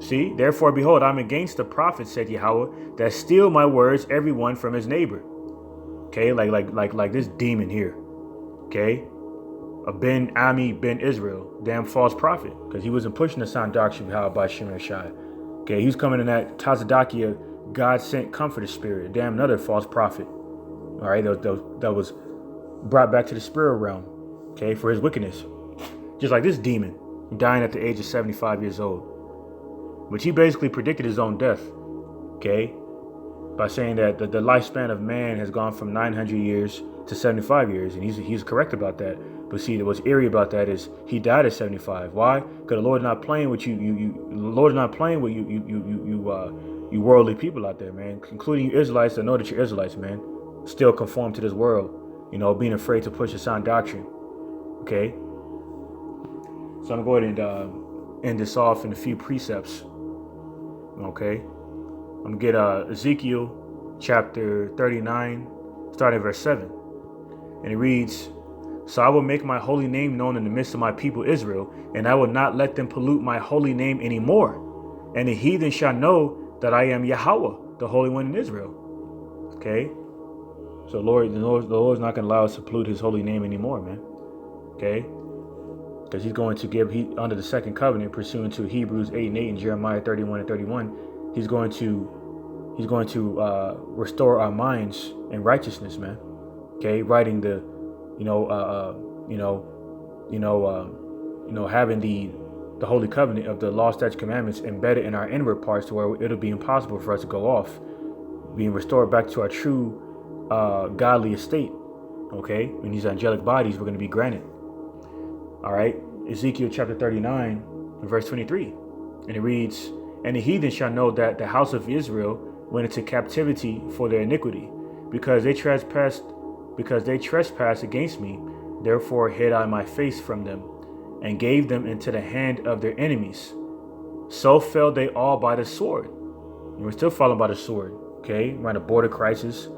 See, therefore, behold, I'm against the prophets, said Yahawah, that steal my words, everyone from his neighbor. Okay, like this demon here. Okay, a Ben Ami Ben Israel, damn false prophet, because he wasn't pushing the sound doctrine of YAHAWAH BAHASHAM YAHAWASHI. Okay, he was coming in that Tazadakia, God sent comforter spirit, damn another false prophet. All right, that was brought back to the spirit realm. Okay, for his wickedness, just like this demon, dying at the age of 75 years old. Which he basically predicted his own death, okay, by saying that the lifespan of man has gone from 900 years to 75 years, and he's correct about that. But see, what's eerie about that is he died at 75. Why? Because the Lord is not playing with you. The Lord is not playing with you worldly people out there, man, including you Israelites that know that you're Israelites, man, still conform to this world, being afraid to push a sound doctrine. Okay, so I'm going to go ahead and end this off in a few precepts. Okay, I'm gonna get Ezekiel chapter 39, starting at verse 7. And it reads, So I will make my holy name known in the midst of my people Israel, and I will not let them pollute my holy name anymore. And the heathen shall know that I am Yahawah, the Holy One in Israel. Okay, so the Lord's not gonna allow us to pollute His holy name anymore, man. Okay, because He's going to give, under the second covenant, pursuant to Hebrews 8 and 8 and Jeremiah 31 and 31, He's going to restore our minds in righteousness, man. Okay, writing the, having the holy covenant of the law, statutes, commandments embedded in our inward parts, to where it'll be impossible for us to go off, being restored back to our true godly estate. Okay, in these angelic bodies, we're going to be granted. All right, Ezekiel chapter 39, verse 23, and it reads, And the heathen shall know that the house of Israel went into captivity for their iniquity, because they trespassed against me. Therefore hid I my face from them, and gave them into the hand of their enemies. So fell they all by the sword. And we're still falling by the sword. Okay, we're in a border crisis.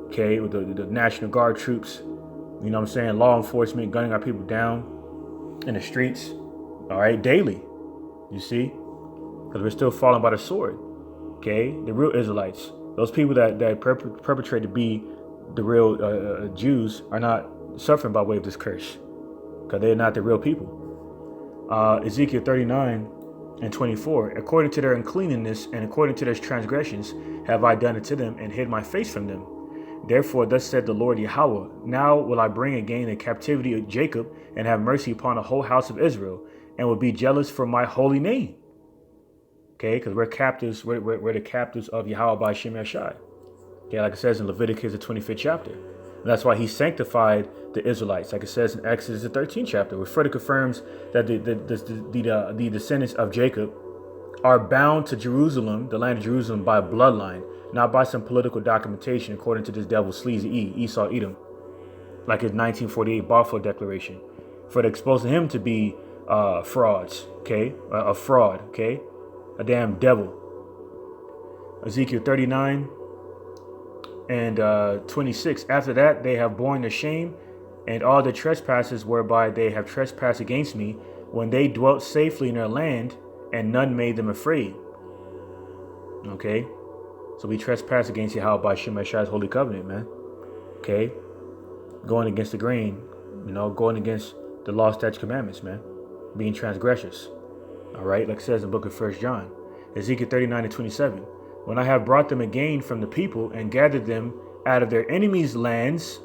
Okay, with the National Guard troops, law enforcement gunning our people down in the streets, all right, daily, you see, because we're still falling by the sword. Okay, the real Israelites, those people that perpetrate to be the real Jews, are not suffering by way of this curse, because they're not the real people. Ezekiel 39 and 24, according to their uncleanness and according to their transgressions have I done it to them, and hid my face from them. Therefore, thus said the Lord Yahawah, now will I bring again the captivity of Jacob, and have mercy upon the whole house of Israel, and will be jealous for my holy name. Okay, because we're captives, we're the captives of YAHAWAH BAHASHAM YAHAWASHI. Okay, like it says in Leviticus, the 25th chapter. And that's why He sanctified the Israelites, like it says in Exodus, the 13th chapter, which further confirms that the descendants of Jacob are bound to Jerusalem, the land of Jerusalem, by bloodline, not by some political documentation, according to this devil sleazy Esau, Edom, like his 1948 Balfour Declaration, for exposing him to be frauds, okay, a fraud, okay, a damn devil. Ezekiel 39 and 26. After that, they have borne their shame and all the trespasses whereby they have trespassed against me, when they dwelt safely in their land, and none made them afraid. Okay, so we trespass against Yahawah Bahasham Yahawashi's holy covenant, man. Okay, going against the grain, going against the law, statutes, commandments, man, being transgressors. All right, like it says in the book of 1 John, Ezekiel 39 and 27. When I have brought them again from the people and gathered them out of their enemies' lands,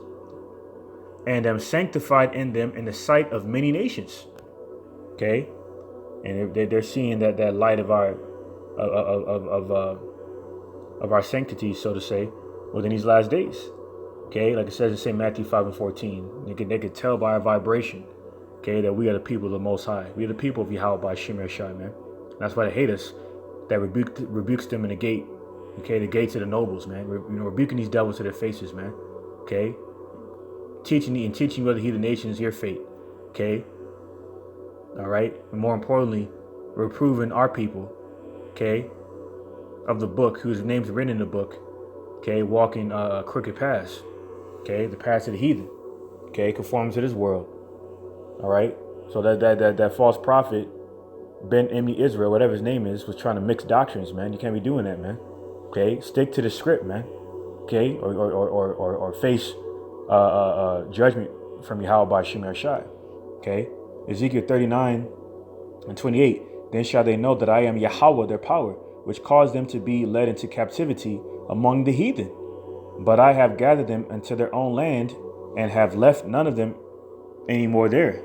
and am sanctified in them in the sight of many nations. Okay, and they're seeing that light of our sanctity, so to say, within these last days. Okay, like it says in St. Matthew 5 and 14, they could tell by our vibration, okay, that we are the people of the Most High. We are the people of YAHAWAH BAHASHAM YAHAWASHI, man. That's why they hate us. That rebukes them in the gate. Okay, the gates of the nobles, man. Rebuking these devils to their faces, man. Okay, teaching you other heathen nations your fate. Okay, all right. And more importantly, reproving our people, okay, of the book, whose names are written in the book, okay, walking crooked paths, okay, the paths of the heathen, okay, conforming to this world. All right. So that false prophet, Ben Emni Israel, whatever his name is, was trying to mix doctrines, man. You can't be doing that, man. Okay, stick to the script, man. Okay, or face judgment from YAHAWAH BAHASHAM YAHAWASHI. Okay, Ezekiel 39 and 28. Then shall they know that I am Yahawah, their power, which caused them to be led into captivity among the heathen. But I have gathered them unto their own land, and have left none of them any more there.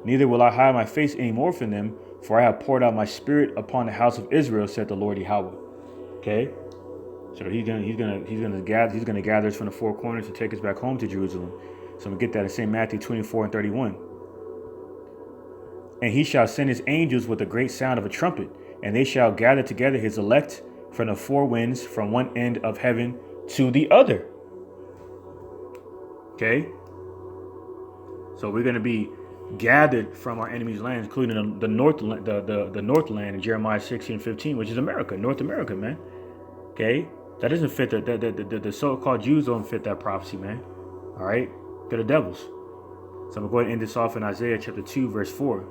Neither will I hide my face any more from them, for I have poured out my spirit upon the house of Israel, said the Lord Yahawah. Okay, so he's gonna gather us from the four corners to take us back home to Jerusalem. So we get that in St. Matthew 24 and 31. And he shall send his angels with a great sound of a trumpet, and they shall gather together his elect from the four winds, from one end of heaven to the other. Okay, so we're gonna be gathered from our enemies' lands, including the north land in Jeremiah 16:15, which is America, North America, man. Okay, that doesn't fit the so-called Jews don't fit that prophecy, man. All right, they're the devils. So I'm going to go ahead and end this off in Isaiah chapter 2, verse 4.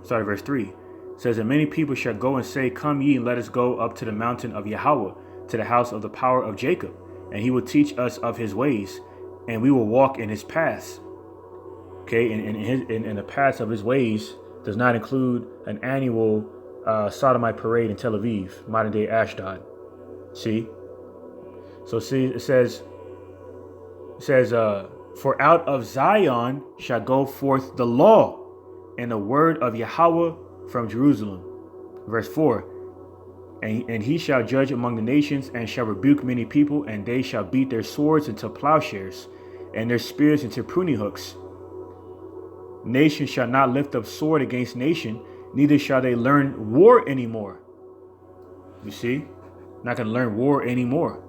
Sorry, verse 3. It says, and many people shall go and say, come ye, and let us go up to the mountain of Yahawah, to the house of the power of Jacob, and he will teach us of his ways, and we will walk in his paths. Okay, and the paths of his ways does not include an annual sodomite parade in Tel Aviv, modern day Ashdod. See? So see, it says, for out of Zion shall go forth the law and the word of Yahawah from Jerusalem. Verse 4, and he shall judge among the nations, and shall rebuke many people, and they shall beat their swords into plowshares, and their spears into pruning hooks. Nation shall not lift up sword against nation, neither shall they learn war anymore. You see? Not going to learn war anymore.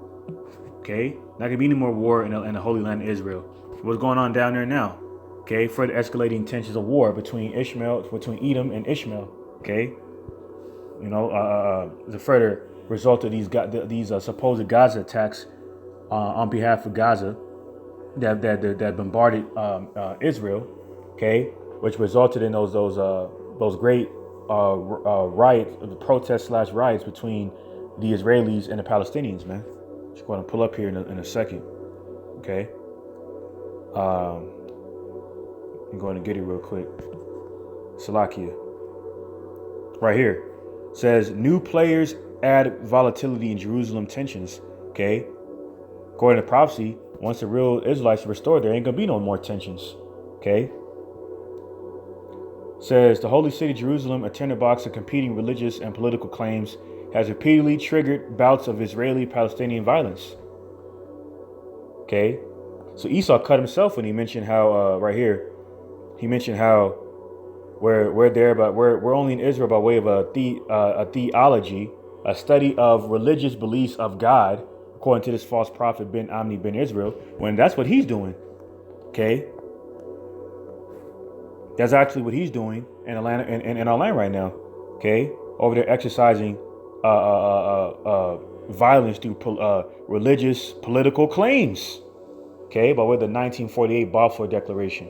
Okay? Not going to be any more war in the Holy Land of Israel. What's going on down there now? Okay? Further escalating tensions of war between Edom and Ishmael. Okay? The further result of these supposed Gaza attacks on behalf of Gaza that bombarded Israel. Okay? Which resulted in those great protests/riots between the Israelis and the Palestinians, man. Just going to pull up here in a second. Okay. I'm going to get it real quick. Salakia. Right here. It says, new players add volatility in Jerusalem tensions. Okay. According to prophecy, once the real Israelites are restored, there ain't going to be no more tensions. Okay. It says, the holy city Jerusalem, a tinderbox of competing religious and political claims, has repeatedly triggered bouts of Israeli-Palestinian violence. Okay, so Esau cut himself when he mentioned how, right here, he mentioned how We're there, but we're only in Israel by way of a theology, a study of religious beliefs of God, according to this false prophet Ben Amni Ben Israel. When that's what he's doing, okay? That's actually what he's doing in Atlanta, in our land right now, okay? Over there exercising violence through religious political claims, okay? By way of the 1948 Balfour Declaration,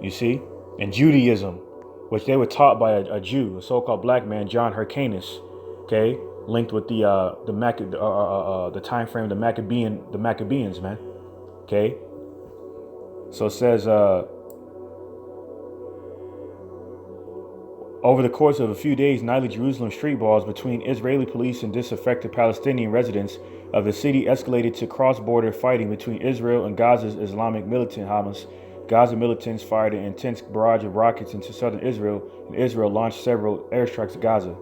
you see, and Judaism, which they were taught by a Jew, a so-called black man, John Hyrcanus, okay, linked with the time frame of the Maccabeans, man, okay. So it says, over the course of a few days, nightly Jerusalem street brawls between Israeli police and disaffected Palestinian residents of the city escalated to cross-border fighting between Israel and Gaza's Islamic militant Hamas. Gaza militants fired an intense barrage of rockets into southern Israel, and Israel launched several airstrikes at Gaza.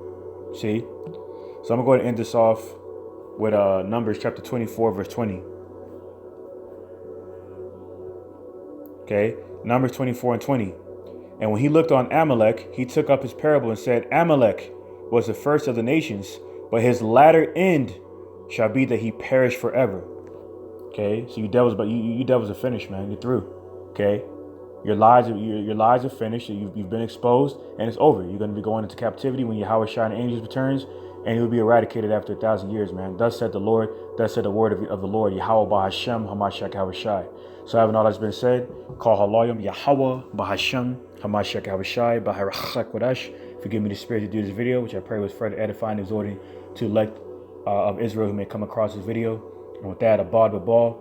See? So I'm going to go ahead and end this off with Numbers chapter 24, verse 20. Okay? Numbers 24 and 20. And when he looked on Amalek, he took up his parable and said, Amalek was the first of the nations, but his latter end shall be that he perish forever. Okay? So you devils are finished, man. You're through. Okay, your lies are finished. You've been exposed, and it's over. You're going to be going into captivity when Yahawashi and angels returns, and you'll be eradicated after 1,000 years, man. Thus said the Lord. Thus said the word of the Lord. YAHAWAH BAHASHAM YAHAWASHI. So having all that's been said, call halalyam YAHAWAH BAHASHAM YAHAWASHI BAHARAK. Forgive me the spirit to do this video, which I pray was further edifying and exhorting to elect of Israel who may come across this video. And with that, abad babal,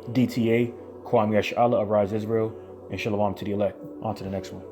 DTA. Kwam Yash Allah, arise Israel, and shalawam to the elect. On to the next one.